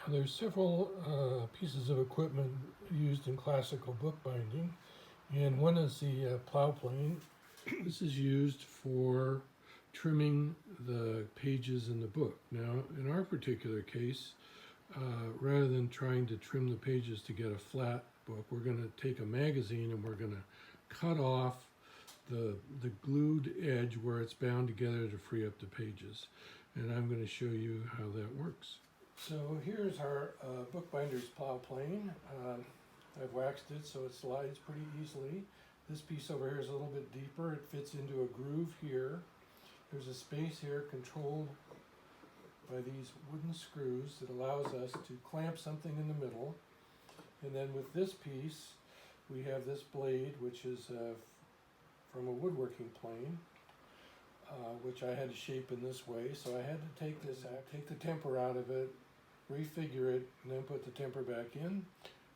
There's several pieces of equipment used in classical bookbinding, and one is the plow plane. This is used for trimming the pages in the book. Now, in our particular case, rather than trying to trim the pages to get a flat book, we're going to take a magazine and we're going to cut off the glued edge where it's bound together to free up the pages. And I'm going to show you how that works. So here's our bookbinder's plow plane. I've waxed it so it slides pretty easily. This piece over here is a little bit deeper. It fits into a groove here. There's a space here controlled by these wooden screws that allows us to clamp something in the middle. And then with this piece, we have this blade, which is from a woodworking plane, which I had to shape in this way. So I had to take the temper out of it, refigure it, and then put the temper back in,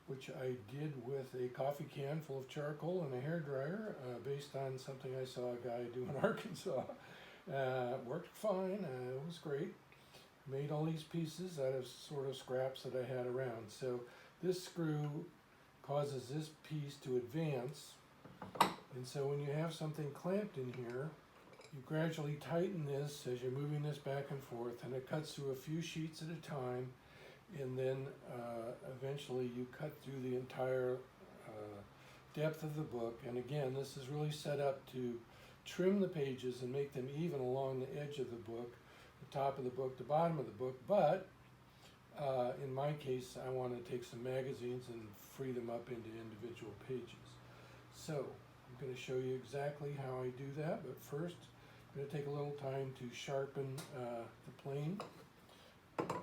which I did with a coffee can full of charcoal and a hairdryer, based on something I saw a guy do in Arkansas. Worked fine, it was great. Made all these pieces out of sort of scraps that I had around. So this screw causes this piece to advance, and so when you have something clamped in here, you gradually tighten this as you're moving this back and forth, and it cuts through a few sheets at a time, and then eventually you cut through the entire depth of the book. And again, this is really set up to trim the pages and make them even along the edge of the book, the top of the book, the bottom of the book. But in my case, I want to take some magazines and free them up into individual pages. So I'm going to show you exactly how I do that, but first I'm going to take a little time to sharpen the plane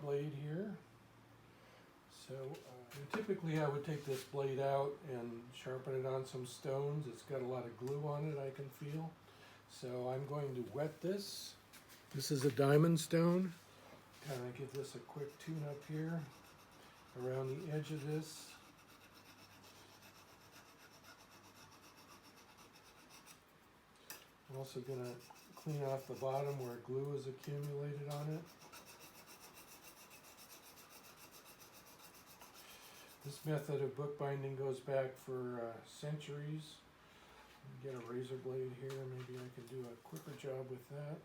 blade here. So typically I would take this blade out and sharpen it on some stones. It's got a lot of glue on it, I can feel. So I'm going to wet this. This is a diamond stone. Kind of give this a quick tune up here around the edge of this. I'm also going to clean off the bottom where glue is accumulated on it. This method of bookbinding goes back for centuries. Get a razor blade here, maybe I can do a quicker job with that.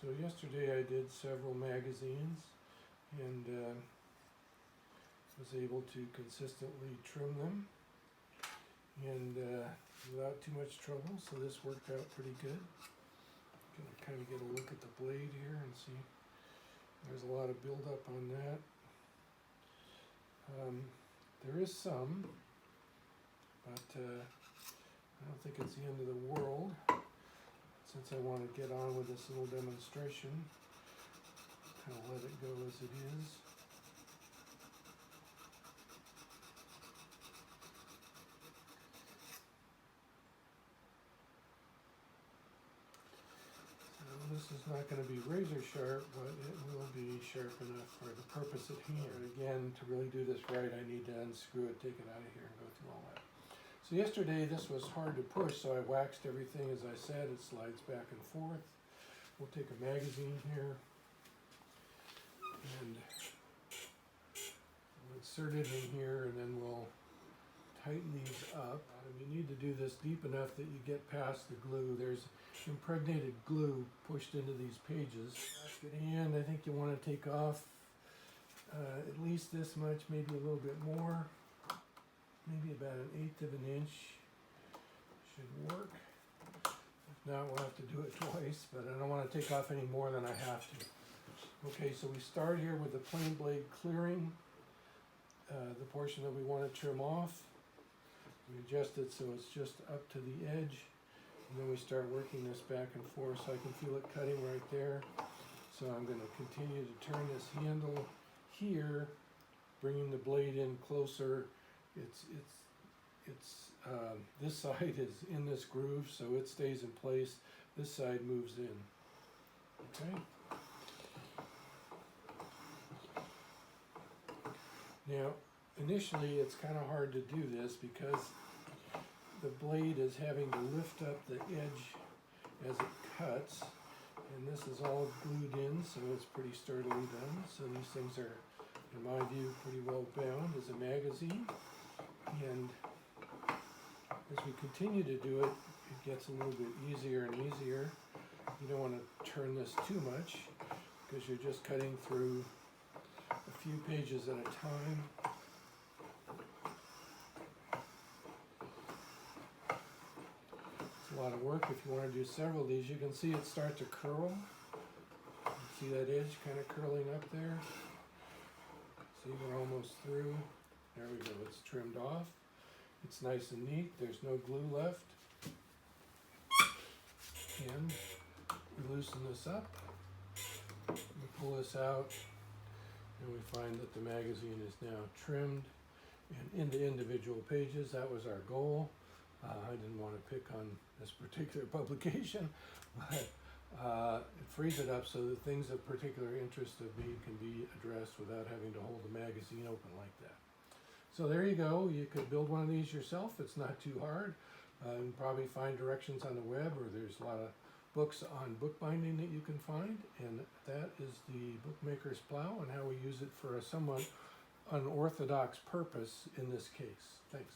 So yesterday I did several magazines and was able to consistently trim them and without too much trouble, so this worked out pretty good. Gonna kind of get a look at the blade here and see. There's a lot of buildup on that. There is some, but I don't think it's the end of the world. Since I want to get on with this little demonstration, kind of let it go as it is. This is not going to be razor sharp, but it will be sharp enough for the purpose at hand. Again, to really do this right, I need to unscrew it, take it out of here, and go through all that. So yesterday this was hard to push, so I waxed everything as I said. It slides back and forth. We'll take a magazine here and we'll insert it in here, and then we'll tighten these up. You need to do this deep enough that you get past the glue. There's impregnated glue pushed into these pages. And I think you want to take off at least this much, maybe a little bit more, maybe about 1/8 of an inch should work. If not, we'll have to do it twice, but I don't want to take off any more than I have to. Okay, so we start here with the plane blade clearing the portion that we want to trim off. We adjust it so it's just up to the edge, and then we start working this back and forth, so I can feel it cutting right there. So I'm going to continue to turn this handle here, bringing the blade in closer. This side is in this groove, so it stays in place. This side moves in. Okay. Now, initially it's kind of hard to do this because the blade is having to lift up the edge as it cuts, And this is all glued in, so it's pretty sturdily done. So these things are, in my view, pretty well bound as a magazine. And as we continue to do it, it gets a little bit easier and easier. You don't want to turn this too much because you're just cutting through a few pages at a time. It's a lot of work. If you want to do several of these, you can see it start to curl. See that edge kind of curling up there? See, we're almost through. There we go, it's trimmed off. It's nice and neat, there's no glue left. And we loosen this up, we pull this out, and we find that the magazine is now trimmed and into individual pages. That was our goal. I didn't want to pick on this particular publication, but it frees it up so that things of particular interest of me can be addressed without having to hold the magazine open like that. So there you go. You could build one of these yourself. It's not too hard. You can probably find directions on the web, or there's a lot of books on bookbinding that you can find. And that is the Bookmaker's Plow and how we use it for a somewhat unorthodox purpose in this case. Thanks.